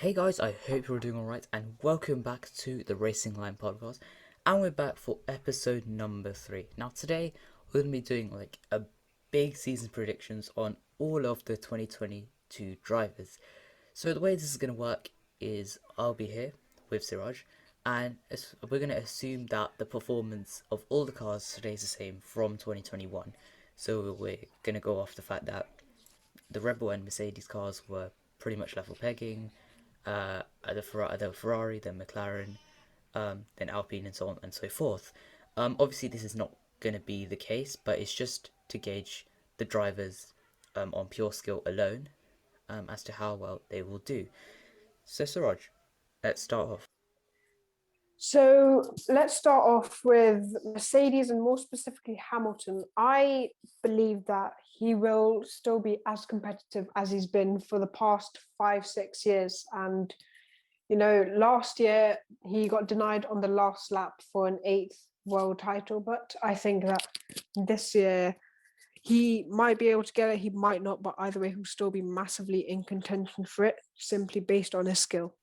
Hey guys, I hope you're all doing alright and welcome back to the Racing Line podcast. And we're back for episode number 3. Now today we're going to be doing like a big season predictions on all of the 2022 drivers. So the way this is going to work is I'll be here with Siraj and we're going to assume that the performance of all the cars stays the same from 2021. So we're going to go off the fact that the Red Bull and Mercedes cars were pretty much level pegging. The Ferrari, then McLaren, then Alpine, and so on and so forth. Obviously, this is not going to be the case, but it's just to gauge the drivers on pure skill alone as to how well they will do. So, Siraj, let's start off. So let's start off with Mercedes and more specifically Hamilton. I believe that he will still be as competitive as he's been for the past 5, 6 years. And, last year he got denied on the last lap for an eighth world title. But I think that this year he might be able to get it, he might not. But either way, he'll still be massively in contention for it simply based on his skill.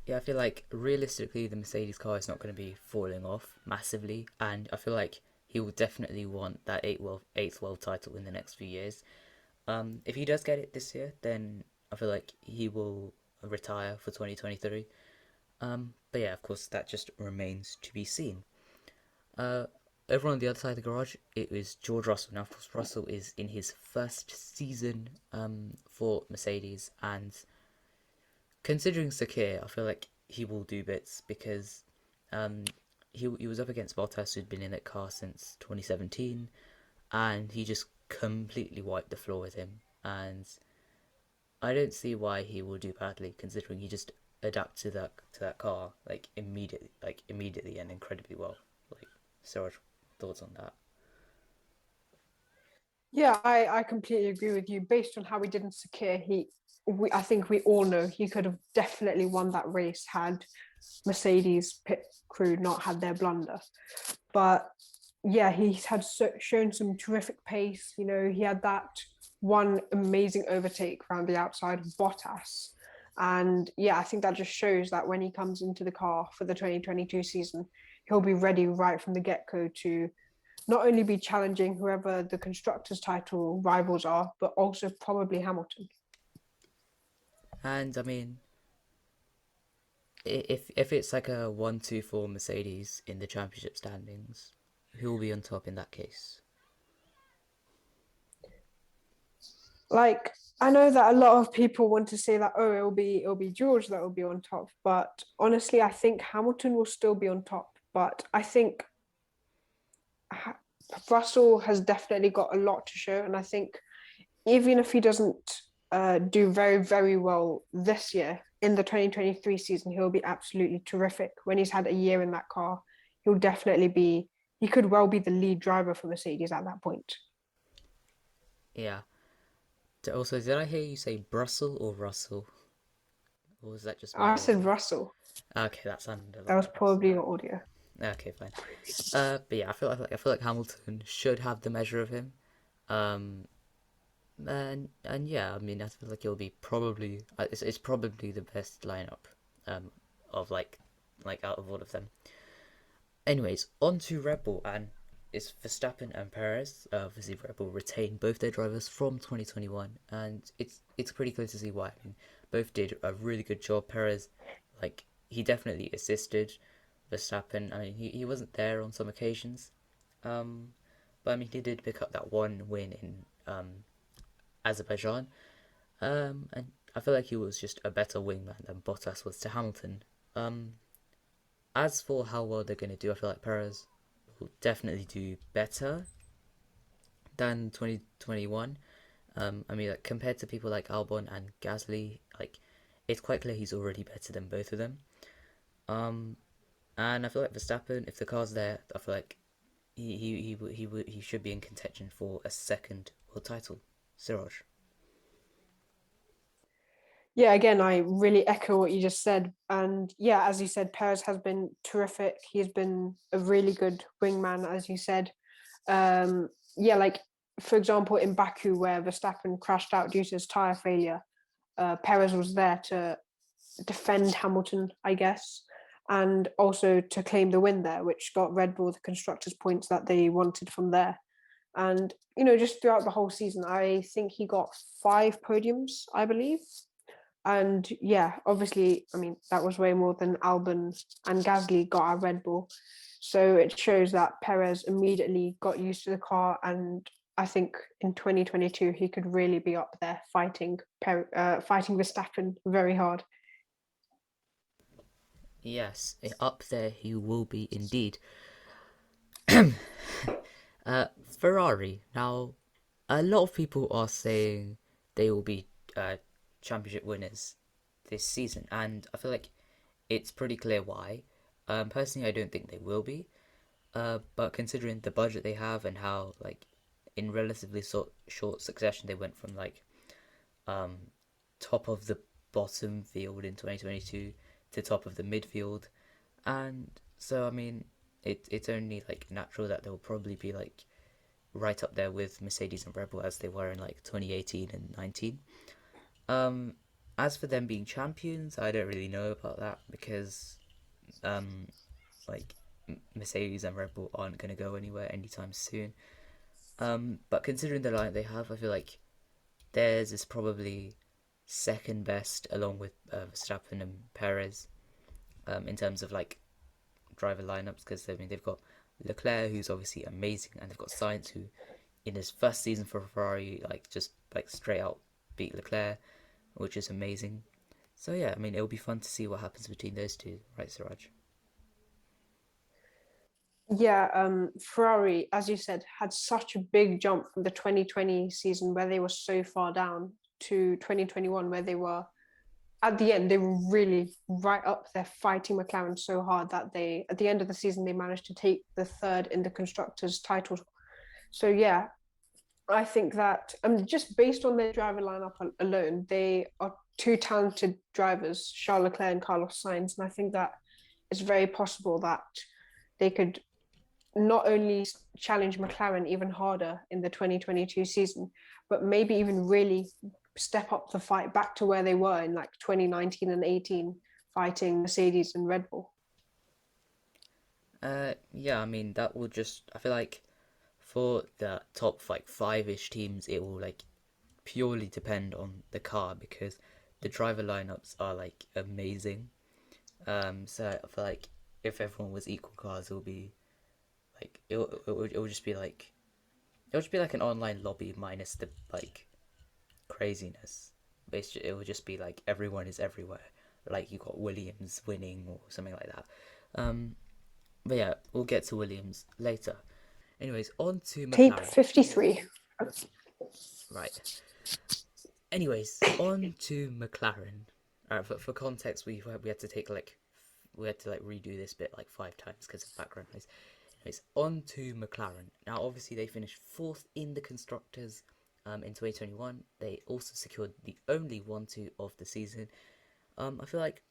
Yeah, I feel like realistically the Mercedes car is not going to be falling off massively, and I feel like he will definitely want that eighth world title in the next few years. If he does get it this year, then I feel like he will retire for 2023. But yeah, of course, that just remains to be seen. Uh, Over on the other side of the garage, it was George Russell. Now, of course, Russell is in his first season for Mercedes, and considering Sakir, I feel like he will do bits because um, he was up against Bottas, who'd been in that car since 2017, and he just completely wiped the floor with him. And I don't see why he will do badly, considering he just adapted to that car like immediately and incredibly well. Like, so much thoughts on that. Yeah, I completely agree with you. Based on how he did in Sakir, I think we all know he could have definitely won that race had Mercedes pit crew not had their blunder. But yeah, he's shown some terrific pace. He had that one amazing overtake around the outside of Bottas. And yeah, I think that just shows that when he comes into the car for the 2022 season, he'll be ready right from the get go to not only be challenging whoever the constructors' title rivals are, but also probably Hamilton. And I mean, if it's like a 1-2-4 Mercedes in the championship standings, who will be on top in that case? Like, I know that a lot of people want to say that, oh, it'll be George that will be on top, but honestly, I think Hamilton will still be on top. But I think Russell has definitely got a lot to show, and I think even if he doesn't do very, very well this year in the 2023 season, he'll be absolutely terrific. When he's had a year in that car, he'll definitely be, he could well be the lead driver for Mercedes at that point. Yeah. Also, did I hear you say Brussels or Russell? Or was that just my I said audio? Russell. Okay, that sounded a That lot was better. probably your audio. Okay, fine. But yeah, I feel like Hamilton should have the measure of him. Um, and yeah, I mean, I feel like it'll be probably it's probably the best lineup, um, of like out of all of them. Anyways, on to Red Bull, and it's Verstappen and Perez. Obviously, Red Bull retained both their drivers from 2021, and it's pretty clear to see why. I mean, both did a really good job. Perez, like he definitely assisted Verstappen. I mean, he wasn't there on some occasions, um, but I mean, he did pick up that one win in Azerbaijan, and I feel like he was just a better wingman than Bottas was to Hamilton. Um, as for how well they're going to do, I feel like Perez will definitely do better than 2021. I mean, like compared to people like Albon and Gasly, like it's quite clear he's already better than both of them. Um, and I feel like Verstappen, if the car's there, I feel like he should be in contention for a second world title. Siraj. Yeah, again, I really echo what you just said. And yeah, as you said, Perez has been terrific. He's been a really good wingman, as you said. Yeah, like for example, in Baku, where Verstappen crashed out due to his tire failure, Perez was there to defend Hamilton, I guess, and also to claim the win there, which got Red Bull the constructors' points that they wanted from there. And just throughout the whole season, I think he got 5 podiums, I believe. And yeah, obviously, I mean, that was way more than Albon and Gasly got at Red Bull. So it shows that Perez immediately got used to the car. And I think in 2022, he could really be up there fighting Verstappen very hard. Yes, up there he will be indeed. Ferrari. Now, a lot of people are saying they will be championship winners this season, and I feel like it's pretty clear why. Personally, I don't think they will be. But considering the budget they have and how like in relatively short succession they went from like um, top of the bottom field in 2022 to top of the midfield, and so I mean it's only like natural that they'll probably be like right up there with Mercedes and Red Bull as they were in like 2018 and 19. Um, as for them being champions, I don't really know about that because um, like Mercedes and Red Bull aren't going to go anywhere anytime soon. But considering the line they have, I feel like theirs is probably second best along with Verstappen and Perez in terms of like driver lineups because I mean they've got Leclerc who's obviously amazing and they've got Sainz who in his first season for Ferrari like just like straight out beat Leclerc, which is amazing. So yeah, I mean it'll be fun to see what happens between those two, right, Siraj? Yeah, Ferrari, as you said, had such a big jump from the 2020 season where they were so far down to 2021 where they were at the end they were really right up there fighting McLaren so hard that they at the end of the season they managed to take the third in the constructors title. So yeah, I think that just based on their driver lineup alone, they are two talented drivers, Charles Leclerc and Carlos Sainz, and I think that it's very possible that they could not only challenge McLaren even harder in the 2022 season, but maybe even really step up the fight back to where they were in like 2019 and 18, fighting Mercedes and Red Bull. Yeah, I mean that will just I feel like for the top like five-ish teams it will like purely depend on the car because the driver lineups are like amazing. So I feel like if everyone was equal cars, it'll be like it will just be like it would just be like an online lobby minus the like craziness. It would just be like everyone is everywhere. Like you got Williams winning or something like that. Um, but yeah, we'll get to Williams later. Anyways, on to Tape McLaren. 53. Right. Anyways, on to McLaren. For context, we had to take like we had to like redo this bit like 5 times because of background noise. Anyways, on to McLaren. Now, obviously, they finished fourth in the constructors in 2021. They also secured the only 1-2 of the season. I feel like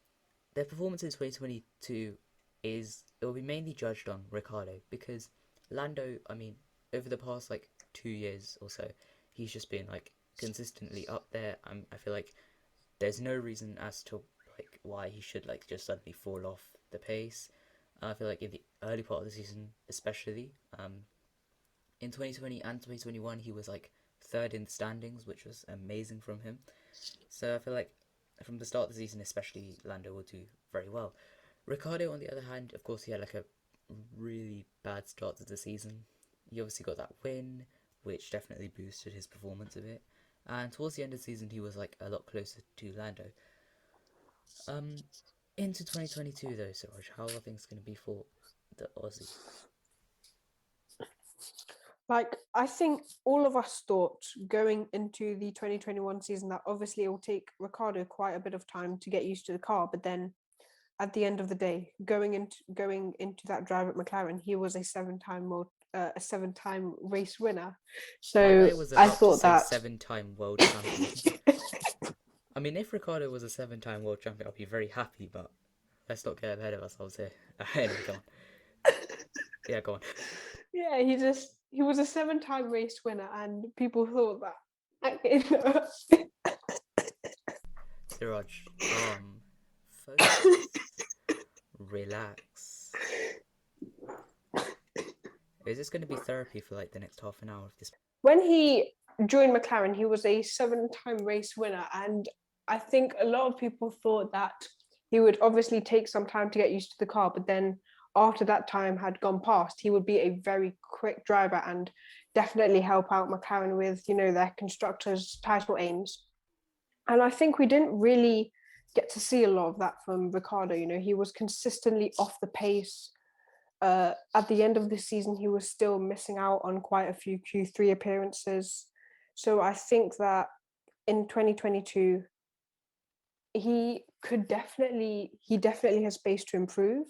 their performance in 2022 it will be mainly judged on Ricardo because Lando, I mean, over the past like 2 years or so, he's just been like consistently up there. I feel like there's no reason as to like why he should like just suddenly fall off the pace. I feel like in the early part of the season, especially in 2020 and 2021, he was like third in the standings, which was amazing from him. So I feel like from the start of the season, especially Lando will do very well. Ricardo, on the other hand, of course, he had like a really bad start to the season. He obviously got that win, which definitely boosted his performance a bit. And towards the end of the season, he was like a lot closer to Lando. Um, into 2022 though, Siraj, how are things going to be for the Aussie? Like, I think all of us thought going into the 2021 season that obviously it will take Ricardo quite a bit of time to get used to the car, but then at the end of the day, going into that drive at McLaren, he was a 7-time race winner. So I was I about to thought say that. 7-time world champion. I mean, if Ricardo was a 7-time world champion, I'd be very happy, but let's not get ahead of ourselves here. Anyway, go on. Yeah, go on. Yeah, he was a 7-time race winner, and people thought that. Siraj, calm. focus. Relax. Is this going to be therapy for like the next half an hour of this? When he joined McLaren, he was a 7-time race winner. And I think a lot of people thought that he would obviously take some time to get used to the car, but then after that time had gone past, he would be a very quick driver and definitely help out McLaren with, their constructors' title aims. And I think we didn't really get to see a lot of that from Ricardo. He was consistently off the pace. At the end of the season, he was still missing out on quite a few Q3 appearances. So I think that in 2022, he definitely has space to improve.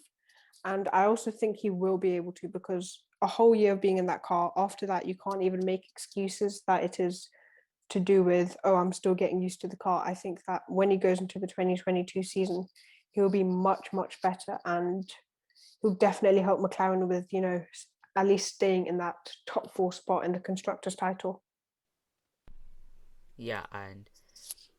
And I also think he will be able to, because a whole year of being in that car, after that, you can't even make excuses that it is to do with, oh, I'm still getting used to the car. I think that when he goes into the 2022 season, he'll be much, much better, and he'll definitely help McLaren with, at least staying in that top four spot in the constructors title. Yeah, and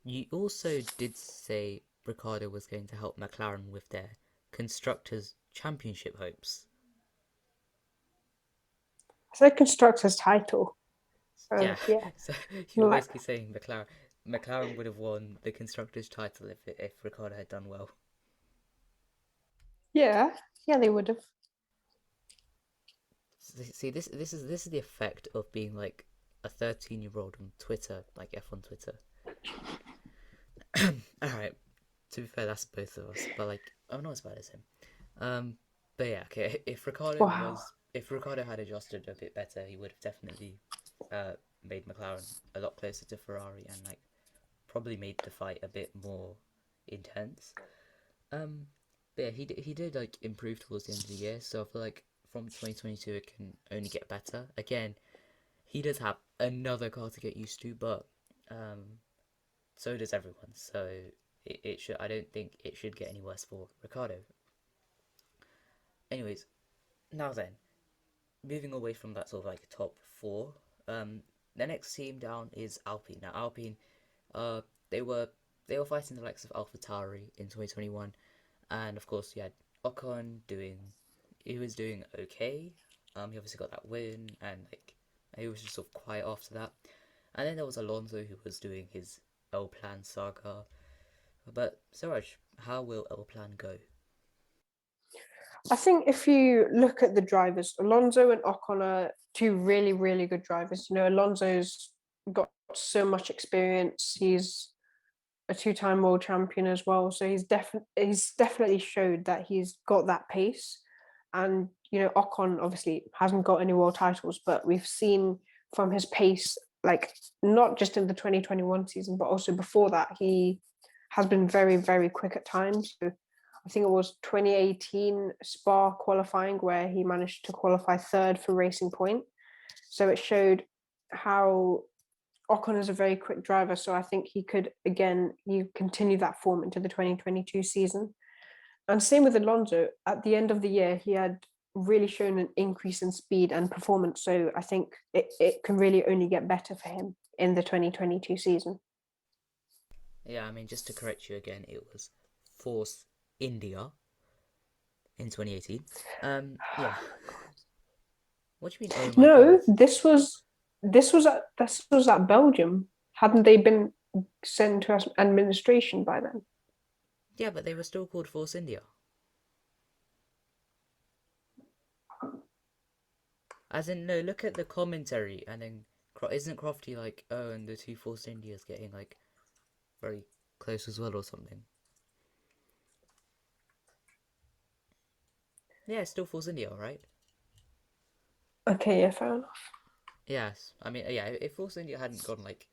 you also did say Ricardo was going to help McLaren with their constructors' championship hopes. I said constructors title. Yeah, So yeah, so you were like basically saying McLaren would have won the constructors' title if Ricardo had done well. yeah, yeah, they would have. See, this is the effect of being like a 13-year-old on Twitter, like F1 Twitter. All right, to be fair, that's both of us, but like I'm not as bad as him. Um, but yeah, okay. Wow. If Ricardo had adjusted a bit better, he would have definitely uh made McLaren a lot closer to Ferrari and like probably made the fight a bit more intense. Um, but yeah, he did like improve towards the end of the year, so I feel like from 2022 it can only get better. Again, he does have another car to get used to, but so does everyone. So it should. I don't think it should get any worse for Ricardo. Anyways, now then, moving away from that sort of like top four, the next team down is Alpine. Now Alpine, uh, they were they were fighting the likes of AlphaTauri in 2021, and of course you had Ocon doing, he was doing okay. He obviously got that win, and like he was just sort of quiet after that. And then there was Alonso who was doing his L Plan saga. But Siraj, how will L Plan go? I think if you look at the drivers, Alonso and Ocon are two really, really good drivers. Alonso's got so much experience. He's a two-time world champion as well. So he's definitely showed that he's got that pace. And Ocon obviously hasn't got any world titles, but we've seen from his pace, like not just in the 2021 season, but also before that, he has been very, very quick at times. So I think it was 2018 Spa qualifying where he managed to qualify third for Racing Point. So it showed how Ocon is a very quick driver, so I think he could again you continue that form into the 2022 season. And same with Alonso. At the end of the year, he had really shown an increase in speed and performance. So I think it can really only get better for him in the 2022 season. Yeah, I mean, just to correct you again, it was Force India in 2018. Yeah. What do you mean? Oh my god. No, this was at Belgium. Hadn't they been sent to administration by then? Yeah, but they were still called Force India. As in, no, look at the commentary, and then isn't Crofty like, oh, and the two Force Indias getting like very close as well or something? Yeah, it's still Force India, right? Okay, yeah, fair enough. Yes. I mean, yeah, if Force India hadn't gone like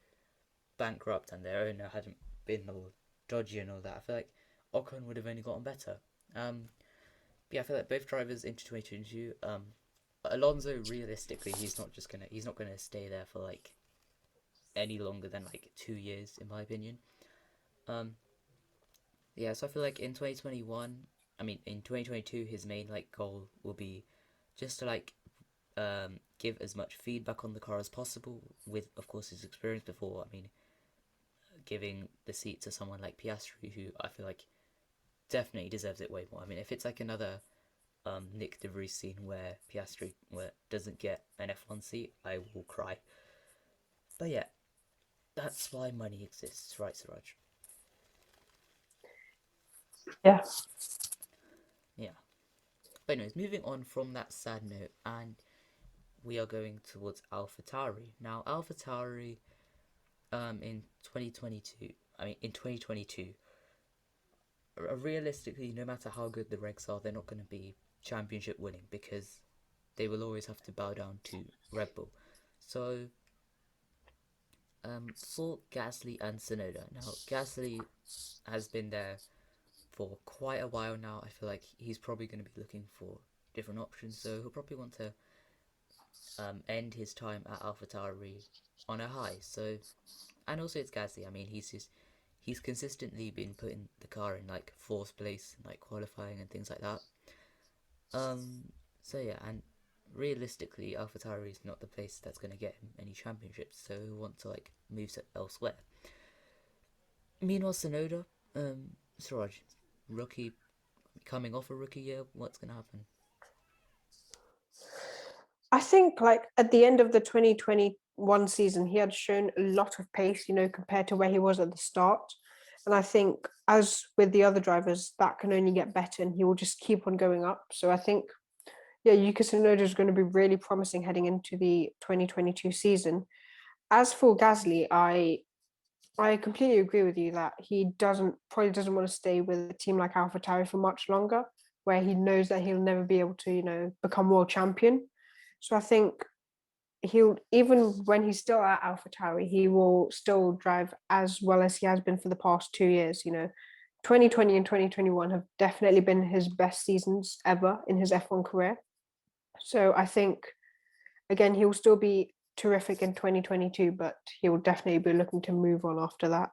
bankrupt and their owner hadn't been all dodgy and all that, I feel like Ocon would have only gotten better. Yeah, I feel like both drivers into 2022. Alonso, realistically, he's not gonna stay there for like any longer than like 2 years, in my opinion. Um, yeah, so I feel like in 2021, I mean in 2022, his main like goal will be just to like give as much feedback on the car as possible with, of course, his experience before. I mean, giving the seat to someone like Piastri, who I feel like definitely deserves it way more. I mean, if it's like another Nick De Vries scene where Piastri doesn't get an F1 seat, I will cry. But yeah, that's why money exists, right, Suraj? Yeah. Yeah. But anyways, moving on from that sad note, and we are going towards AlphaTauri. Now, AlphaTauri, in 2022, I mean, in 2022, realistically, no matter how good the regs are, they're not going to be championship winning because they will always have to bow down to Red Bull. So, for Gasly and Sonoda. Now, Gasly has been there for quite a while now. I feel like he's probably going to be looking for different options, so he'll probably want to end his time at AlphaTauri on a high. So, and also it's Gasly. I mean, he's consistently been putting the car in like fourth place, like qualifying and things like that. So yeah, and realistically, AlphaTauri is not the place that's going to get him any championships, so he'll want to like move elsewhere. Meanwhile, Sonoda, Suraj, rookie, coming off a rookie year, what's going to happen? I think like at the end of the 2021 season, he had shown a lot of pace, compared to where he was at the start. And I think as with the other drivers, that can only get better and he will just keep on going up. So I think, yeah, Yuka Tsunoda is going to be really promising heading into the 2022 season. As for Gasly, I completely agree with you that he probably doesn't want to stay with a team like AlphaTauri for much longer, where he knows that he'll never be able to, become world champion. So I think he'll, even when he's still at AlphaTauri, he will still drive as well as he has been for the past 2 years. 2020 and 2021 have definitely been his best seasons ever in his F1 career. So I think again he'll still be terrific in 2022, but he will definitely be looking to move on after that.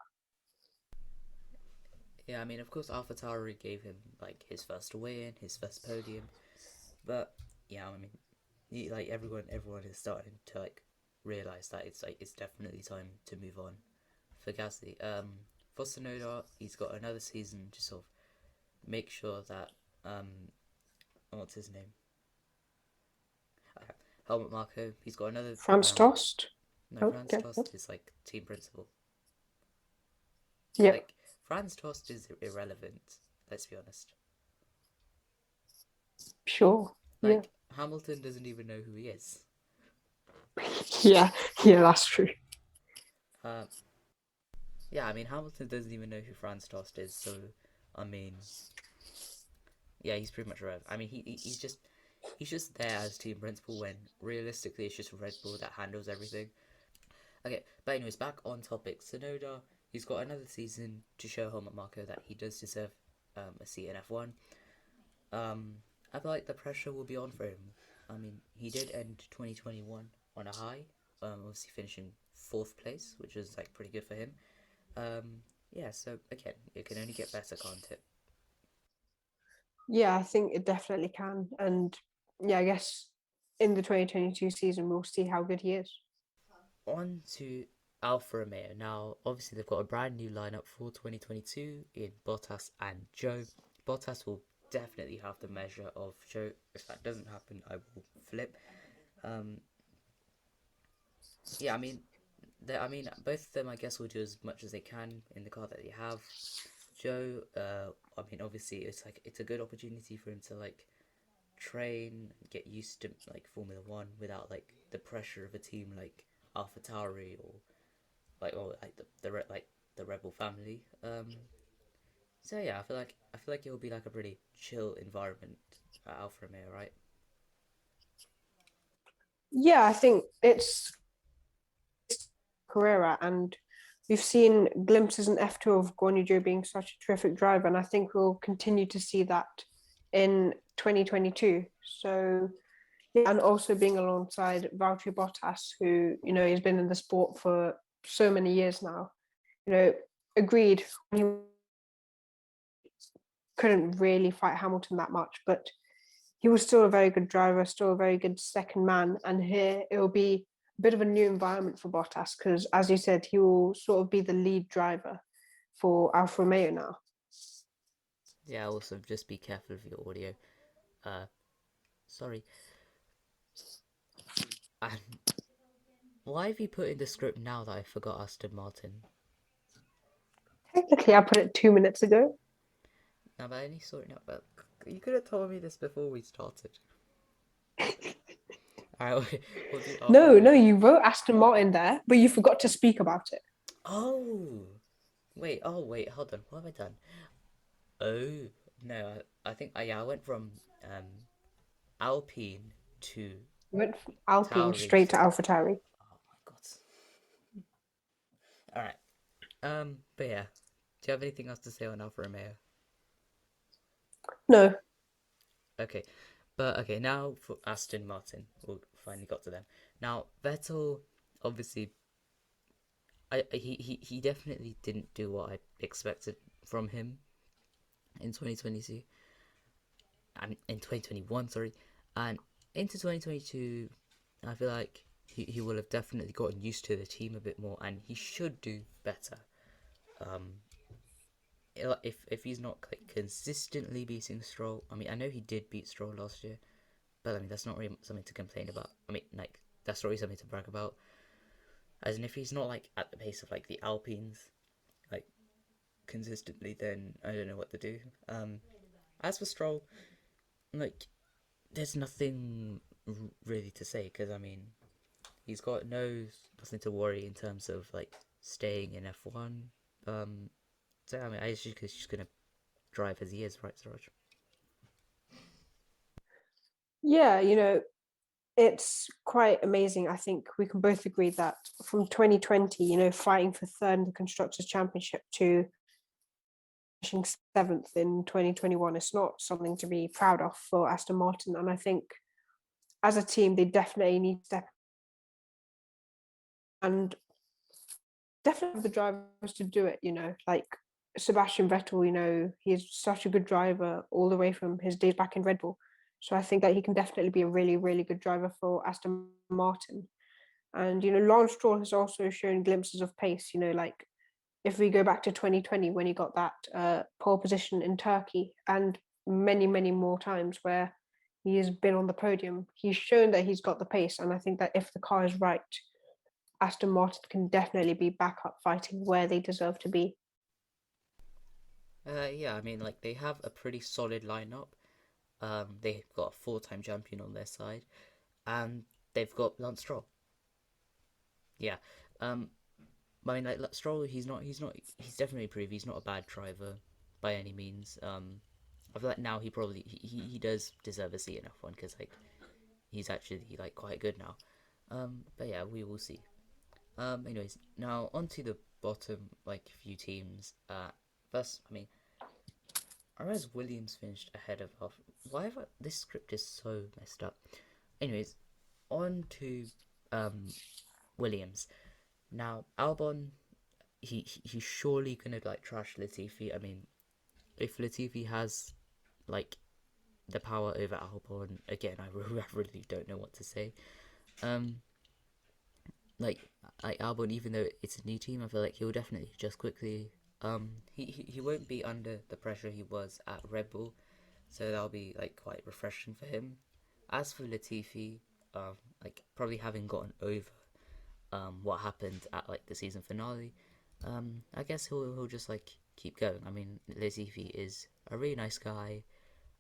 Yeah, I mean, of course, AlphaTauri gave him like his first win, his first podium, but yeah, I mean, like everyone is starting to like realize that it's definitely time to move on for Gasly. For Sonoda, he's got another season to sort of make sure that what's his name? Helmut Marko. He's got another Franz Tost. no, Oh, Franz okay. Tost is like team principal. Yeah, Like Franz Tost is irrelevant. Let's be honest. sure. Yeah. Like Hamilton doesn't even know who he is. Yeah, yeah, that's true. Uh, yeah, I mean Hamilton doesn't even know who Franz Tost is. So, I mean, yeah, he's pretty much irrelevant. I mean, he's just there as team principal when realistically it's just Red Bull that handles everything. Okay, but anyways, back on topic. Sonoda, he's got another season to show Helmut Marko that he does deserve a seat in F1. I feel like the pressure will be on for him. I mean, he did end 2021 on a high, obviously finishing fourth place, which is like pretty good for him. Yeah, so again, it can only get better, can't it? Yeah, I think it definitely can. And yeah, I guess in the 2022 season, we'll see how good he is. On to Alfa Romeo. Now, obviously, they've got a brand new lineup for 2022 in Bottas and Joe. Bottas will definitely have the measure of Joe. If that doesn't happen, I will flip. Um, yeah, I mean, both of them, I guess, will do as much as they can in the car that they have. Joe, I mean, obviously, it's a good opportunity for him to like train, get used to like Formula One without like the pressure of a team like AlphaTauri or like the Rebel family. So yeah, I feel like it will be like a pretty chill environment at Alfa Romeo, right? Yeah, I think it's Carrera, and we've seen glimpses in F2 of Guanyu Zhou being such a terrific driver, and I think we'll continue to see that in 2022. So, yeah, and also being alongside Valtteri Bottas, who has been in the sport for so many years now. You know, agreed, he couldn't really fight Hamilton that much, but he was still a very good driver, still a very good second man. And here it will be a bit of a new environment for Bottas because, as you said, he will sort of be the lead driver for Alfa Romeo now. Yeah, also just be careful of your audio. Uh, sorry. And why have you put in the script now that I forgot Aston Martin? Technically, I put it 2 minutes ago. Now, but I only saw it now. But you could have told me this before we started. Alright, we'll do Alfa No, Romeo. no, you wrote Aston Martin there, but you forgot to speak about it. Oh! Wait, hold on. What have I done? Oh, no, I think, yeah, I went from Alpine to You went from Alpine Tauri. straight to AlphaTauri. Oh my god. Alright, but yeah. Do you have anything else to say on Alfa Romeo? No, Okay, but okay, now for Aston Martin. We finally got to them. Now, Vettel, obviously, he definitely didn't do what I expected from him in 2022 and in 2021, sorry, and into 2022. I feel like he will have definitely gotten used to the team a bit more, and he should do better. Um, if he's not like consistently beating Stroll, I mean, I know he did beat Stroll last year, but I mean that's not really something to complain about. I mean, like that's not really something to brag about. As in, if he's not like at the pace of like the Alpines, like consistently, then I don't know what to do. As for Stroll, like there's nothing really to say because I mean he's got nothing to worry in terms of like staying in F1. Um, so I mean, I just he's just gonna drive as he is, right, Suraj? yeah, it's quite amazing. I think we can both agree that from 2020, fighting for third in the Constructors' Championship to finishing seventh in 2021, it's not something to be proud of for Aston Martin. And I think as a team, they definitely need to step and definitely have the drivers to do it, like Sebastian Vettel, he's such a good driver all the way from his days back in Red Bull. So I think that he can definitely be a really, really good driver for Aston Martin. And, Lawrence Stroll has also shown glimpses of pace, like if we go back to 2020 when he got that pole position in Turkey and many, many more times where he has been on the podium, he's shown that he's got the pace. And I think that if the car is right, Aston Martin can definitely be back up fighting where they deserve to be. Yeah, I mean, like they have a pretty solid lineup. They've got a four-time champion on their side, and they've got Lance Stroll. Yeah. Um, I mean, like Stroll, he's definitely improved. He's not a bad driver by any means. I feel like now he does deserve a seat in F1 because like he's actually like quite good now. But yeah, we will see. Anyways, now onto the bottom like few teams. First, I mean, I realize Williams finished ahead of Alfa. Why have this script is so messed up? Anyways, on to Williams. Now Albon, he's surely gonna like trash Latifi. I mean, if Latifi has like the power over Albon again, I really don't know what to say. Um, like Albon, even though it's a new team, I feel like he'll definitely adjust quickly. He won't be under the pressure he was at Red Bull, so that'll be like quite refreshing for him. As for Latifi, like probably having gotten over what happened at like the season finale, I guess he'll just like keep going. I mean, Latifi is a really nice guy,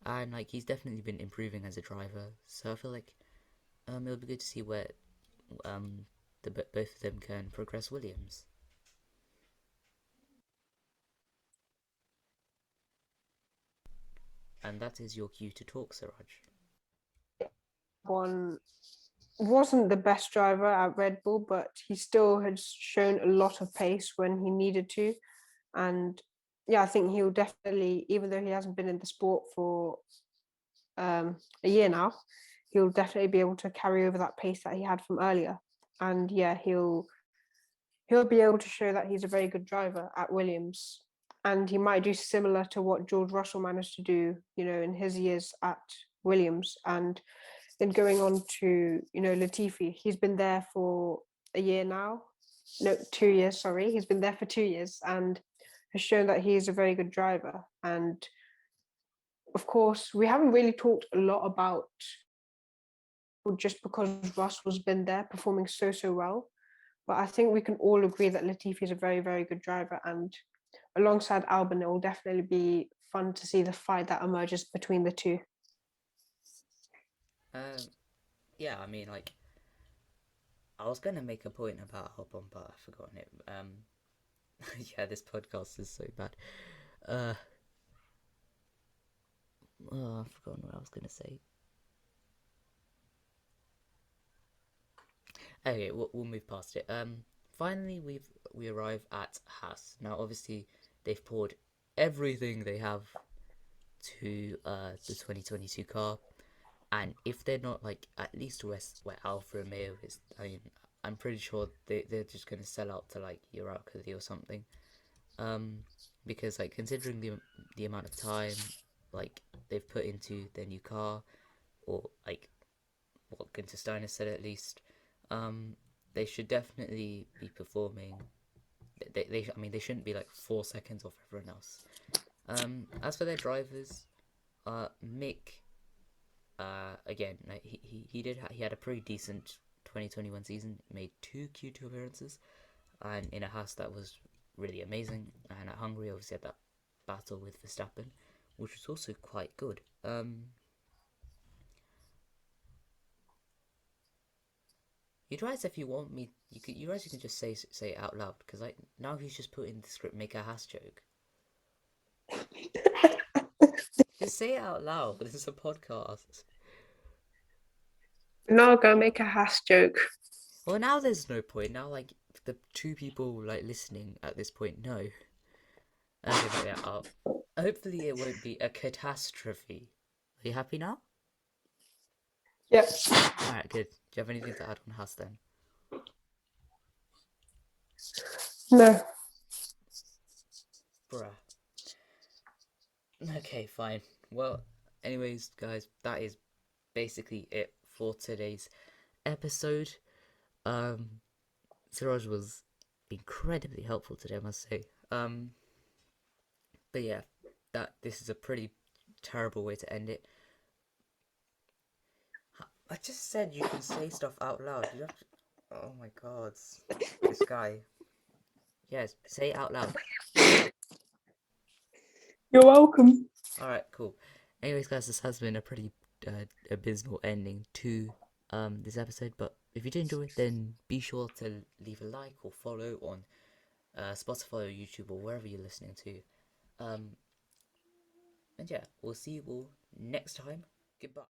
and like he's definitely been improving as a driver. So I feel like it'll be good to see where um both of them can progress Williams. And that is your cue to talk, Siraj. One wasn't the best driver at Red Bull, but he still has shown a lot of pace when he needed to. And yeah, I think he'll definitely, even though he hasn't been in the sport for a year now, he'll definitely be able to carry over that pace that he had from earlier. And yeah, he'll be able to show that he's a very good driver at Williams. And he might do similar to what George Russell managed to do, in his years at Williams. And then going on to, Latifi, he's been there for a year now. No, 2 years, sorry. He's been there for 2 years and has shown that he is a very good driver. And of course, we haven't really talked a lot about just because Russ was been there performing so well. But I think we can all agree that Latifi is a very, very good driver, and alongside Albon, it will definitely be fun to see the fight that emerges between the two. Um, yeah, I mean, like, I was gonna make a point about Albon, but I've forgotten it. Yeah, this podcast is so bad. Uh, oh, I've forgotten what I was gonna say. Okay, we'll move past it. Finally, we arrive at Haas. Now, obviously, they've poured everything they have to the 2022 car, and if they're not like at least where Alfa Romeo is, I mean, I'm pretty sure they're just gonna sell out to like Uralkali or something. Um, because like considering the amount of time like they've put into their new car, or like what Gunter Steiner said at least, um, they should definitely be performing. I mean, they shouldn't be like 4 seconds off everyone else. As for their drivers, Mick, again, like, he had a pretty decent 2021 season. Made two Q2 appearances, and in a Haas that was really amazing. And at Hungary, obviously had that battle with Verstappen, which was also quite good. You guys, if you want me, you can just say it out loud, because like now he's just put in the script, make a Haas joke. Just say it out loud. This is a podcast. Now go make a Haas joke. Well, now there's no point. Now, like the two people like listening at this point know. Okay, but yeah, hopefully it won't be a catastrophe. Are you happy now? Yep. All right, good. Do you have anything to add on Haas then? No. Bruh. Okay, fine. Well, anyways, guys, that is basically it for today's episode. Um, Siraj was incredibly helpful today, I must say. But yeah, this is a pretty terrible way to end it. I just said you can say stuff out loud. You have to. Oh my god, this guy. Yes, say it out loud. You're welcome. All right, cool. Anyways, guys, this has been a pretty abysmal ending to this episode. But if you did enjoy it, then be sure to leave a like or follow on Spotify or YouTube or wherever you're listening to. And yeah, we'll see you all next time. Goodbye.